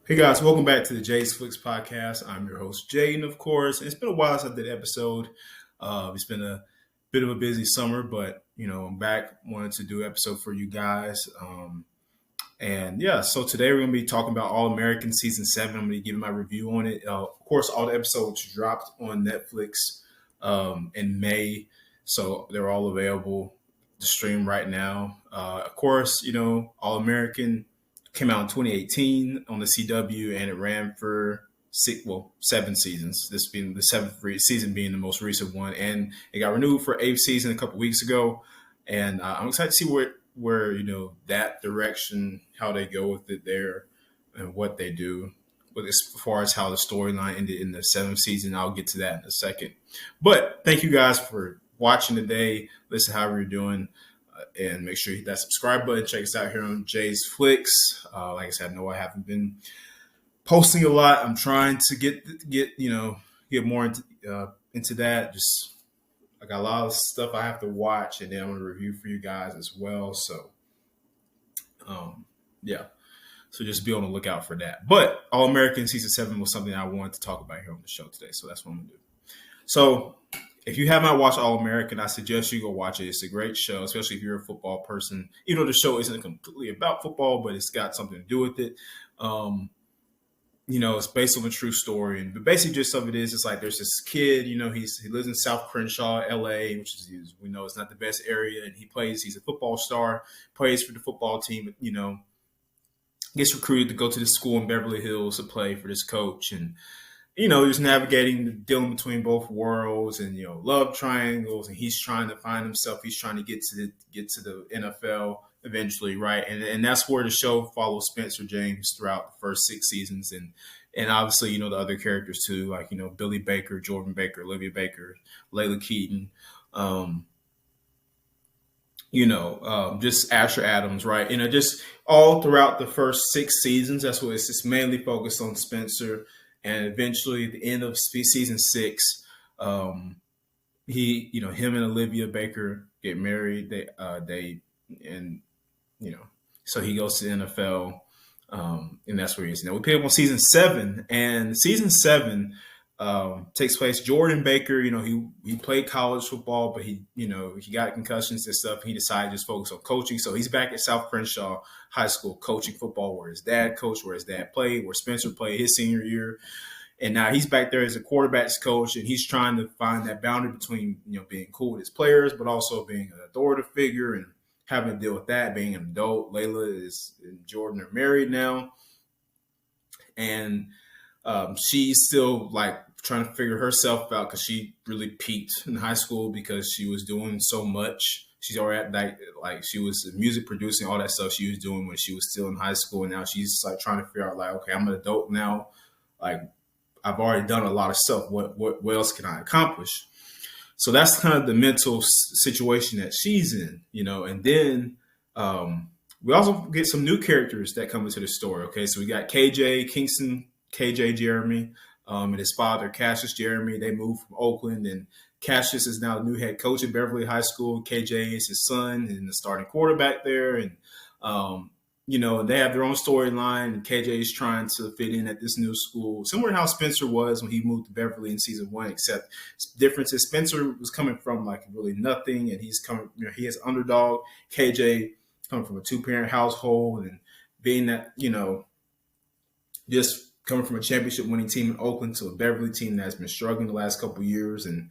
Hey guys, welcome back to the Jay's Flix podcast. I'm your host, Jay, and of course, it's been a while since I did an episode. It's been a bit of a busy summer, but I'm back. Wanted to do an episode for you guys. And yeah, so today we're going to be talking about All American Season 7. I'm going to give my review on it. Of course, all the episodes dropped on Netflix in May, so they're all available to stream right now. Of course, All American came out in 2018 on the CW, and it ran for 7 seasons. This being the seventh season, being the most recent one, and it got renewed for eighth season a couple weeks ago. And I'm excited to see where that direction, how they go with it there, and what they do. But as far as how the storyline ended in the seventh season, I'll get to that in a second. But thank you guys for watching today. Listen, however you're doing. And make sure you hit that subscribe button. Check us out here on Jay's Flix. Like I said, I know I haven't been posting a lot. I'm trying to get more into that. Just I got a lot of stuff I have to watch, and then I'm gonna review for you guys as well. So, yeah. So just be on the lookout for that. But All American Season 7 was something I wanted to talk about here on the show today. So that's what I'm gonna do. So if you have not watched All American, I suggest you go watch it. It's a great show, especially if you're a football person. Even though the show isn't completely about football, but it's got something to do with it. It's based on a true story. And the basic gist of it is, it's like there's this kid, he lives in South Crenshaw, LA, which is, we know it's not the best area. And he's a football star, plays for the football team, gets recruited to go to this school in Beverly Hills to play for this coach. And he's navigating, dealing between both worlds and, love triangles. And he's trying to find himself. He's trying to get to the NFL eventually, right? And that's where the show follows Spencer James throughout the first 6 seasons. And obviously, the other characters too, like, Billy Baker, Jordan Baker, Olivia Baker, Layla Keaton, just Asher Adams, right? Just all throughout the first 6 seasons. That's what it's just mainly focused on Spencer. And eventually, at the end of season 6, him and Olivia Baker get married. So he goes to the NFL, and that's where he is now. We pick up on season 7, and season 7 takes place. Jordan Baker, he played college football, but he got concussions and stuff. He decided to just focus on coaching. So he's back at South Crenshaw High School coaching football, where his dad coached, where his dad played, where Spencer played his senior year. And now he's back there as a quarterback's coach, and he's trying to find that boundary between, being cool with his players, but also being an authoritative figure and having to deal with that, being an adult. Layla and Jordan are married now. And she's still like trying to figure herself out, because she really peaked in high school because she was doing so much. She's already like she was music producing, all that stuff she was doing when she was still in high school. And now she's like trying to figure out, like, okay, I'm an adult now. Like, I've already done a lot of stuff. What else can I accomplish? So that's kind of the mental situation that she's in, And then we also get some new characters that come into the story. Okay, so we got KJ Kingston KJ Jeremy, and his father Cassius Jeremy. They moved from Oakland, and Cassius is now the new head coach at Beverly High School. KJ is his son and the starting quarterback there, and they have their own storyline. And KJ is trying to fit in at this new school, similar to how Spencer was when he moved to Beverly in season 1. Except difference is Spencer was coming from like really nothing, and he's coming. He has underdog. KJ coming from a 2-parent household, and being that just coming from a championship winning team in Oakland to a Beverly team that's been struggling the last couple of years, and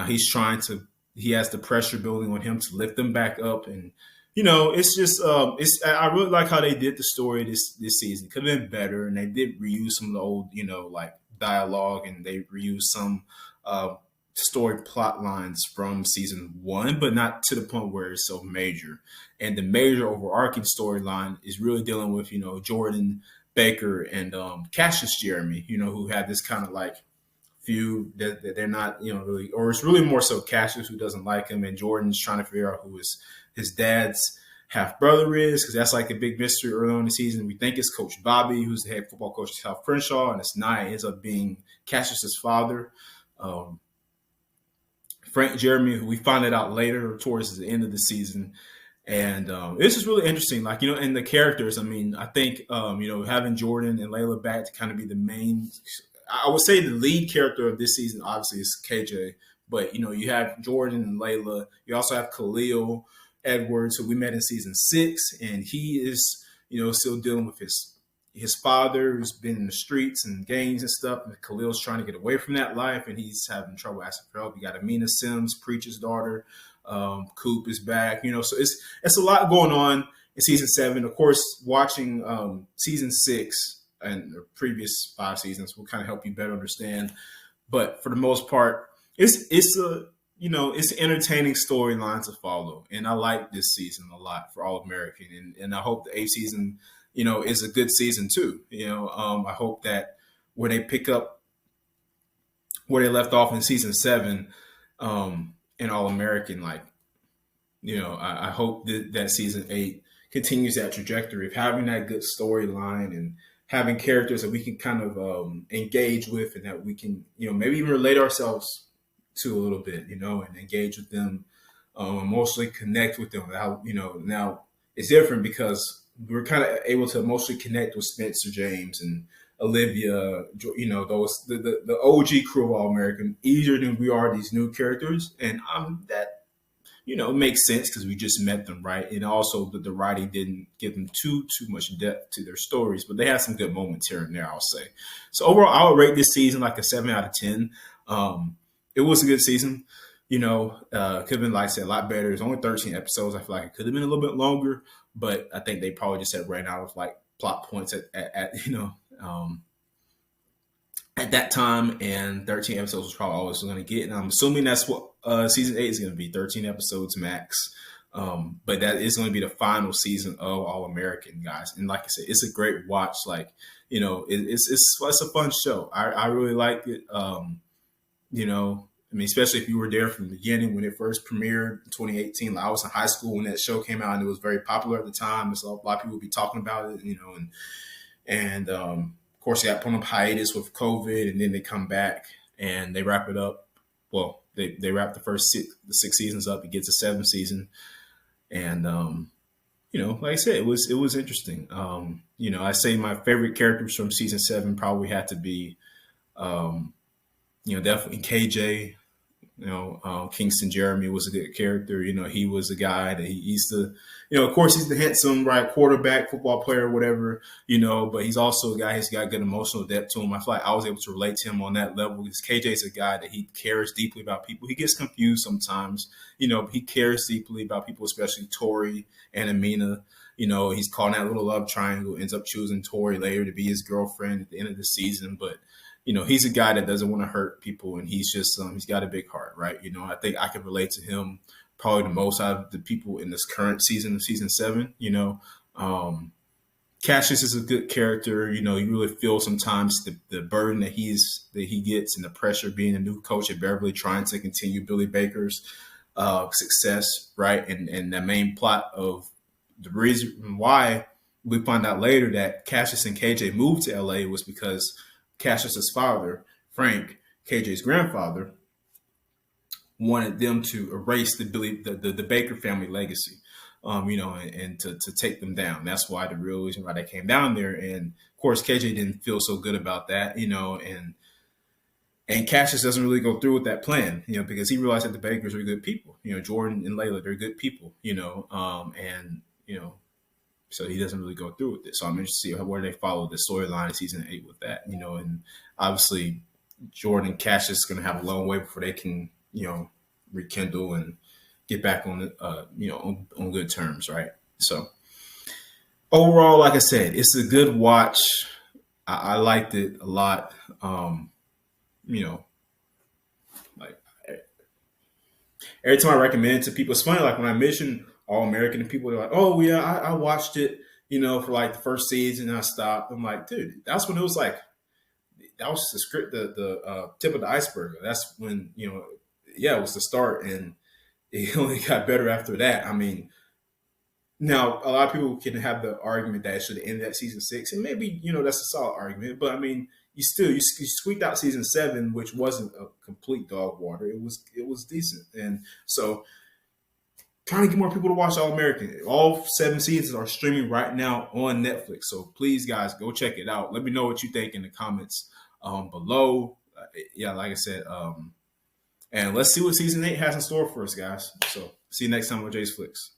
he has the pressure building on him to lift them back up. And it's just I really like how they did the story this season. Could have been better, and they did reuse some of the old like dialogue, and they reused some story plot lines from season 1, but not to the point where it's so major. And the major overarching storyline is really dealing with Jordan Baker and Cassius Jeremy, who have this kind of like feud that they're not really, or it's really more so Cassius who doesn't like him, and Jordan's trying to figure out who his dad's half brother is, because that's like a big mystery early on in the season. We think it's Coach Bobby, who's the head football coach at South Crenshaw, and it's not. It ends up being Cassius's father, Frank Jeremy, who we find it out later towards the end of the season. And it's just really interesting, like, and the characters. I mean, I think having Jordan and Layla back to kind of be the main. I would say the lead character of this season, obviously, is KJ. But you have Jordan and Layla. You also have Khalil Edwards, who we met in season 6, and he is still dealing with his father, who's been in the streets and gangs and stuff. And Khalil's trying to get away from that life, and he's having trouble asking for help. You got Amina Sims, Preacher's daughter. Coop is back, so it's a lot going on in season 7. Of course, watching season 6 and the previous 5 seasons will kind of help you better understand. But for the most part, it's an entertaining storyline to follow, and I like this season a lot for All American, and I hope the 8th season, is a good season too. I hope that where they pick up where they left off in season 7. In All American, I hope that season 8 continues that trajectory of having that good storyline and having characters that we can kind of engage with, and that we can, maybe even relate ourselves to a little bit, and engage with them, emotionally connect with them. Now it's different because we're kind of able to emotionally connect with Spencer James and Olivia, those the OG crew of All American easier than we are these new characters, and that makes sense because we just met them, right? And also the writing didn't give them too much depth to their stories, but they had some good moments here and there, I'll say. So overall, I would rate this season like a 7 out of 10. It was a good season. Could have been, like I said, a lot better. There's only 13 episodes. I feel like it could have been a little bit longer, but I think they probably just had ran out of like plot points at that time, and 13 episodes was probably all I was going to get. And I'm assuming that's what season 8 is going to be, 13 episodes max. But that is going to be the final season of All American, guys. And like I said, it's a great watch. Like, it's a fun show. I really liked it. Especially if you were there from the beginning when it first premiered in 2018. Like, I was in high school when that show came out, and it was very popular at the time. So a lot of people would be talking about it, and of course, they got put on hiatus with COVID, and then they come back and they wrap it up. Well, they wrap the the 6 seasons up. It gets a 7th season, and like I said, it was interesting. I say my favorite characters from season 7 probably had to be, definitely KJ. Kingston Jeremy was a good character. He was a guy that he's the, of course he's the handsome, right, quarterback, football player, whatever, but he's also a guy who's got good emotional depth to him. I feel like I was able to relate to him on that level because KJ's a guy that he cares deeply about people. He gets confused sometimes, but he cares deeply about people, especially Tori and Amina. He's caught in that little love triangle, ends up choosing Tori later to be his girlfriend at the end of the season. But he's a guy that doesn't want to hurt people, and he's just he's got a big heart, right? I think I can relate to him probably the most out of the people in this current season of season 7. Cassius is a good character. You really feel sometimes the burden that he gets and the pressure being a new coach at Beverly, trying to continue Billy Baker's success, right? And the main plot of the reason why we find out later that Cassius and KJ moved to LA was because Cassius's father, Frank, KJ's grandfather, wanted them to erase the Baker family legacy, and to take them down. That's why the real reason why they came down there. And of course, KJ didn't feel so good about that, and Cassius doesn't really go through with that plan, because he realized that the Bakers are good people. Jordan and Layla, they're good people, so he doesn't really go through with it. So I'm interested to see where they follow the storyline in season 8 with that, and obviously Jordan and Cassius is going to have a long way before they can, rekindle and get back on, on good terms, right? So overall, like I said, it's a good watch. I liked it a lot. Like every time I recommend it to people, it's funny. Like when I mention All American, and people are like, "Oh yeah, I watched it," for like the first season, and I stopped. I'm like, dude, that's when it was like, that was the script, the tip of the iceberg. That's when it was the start, and it only got better after that. I mean, now a lot of people can have the argument that it should have ended at season 6, and maybe that's a solid argument. But I mean, you squeaked out season 7, which wasn't a complete dog water. It was decent, and so trying to get more people to watch All American. All 7 seasons are streaming right now on Netflix. So please, guys, go check it out. Let me know what you think in the comments below. Yeah, like I said, and let's see what season 8 has in store for us, guys. So see you next time with Jay's Flix.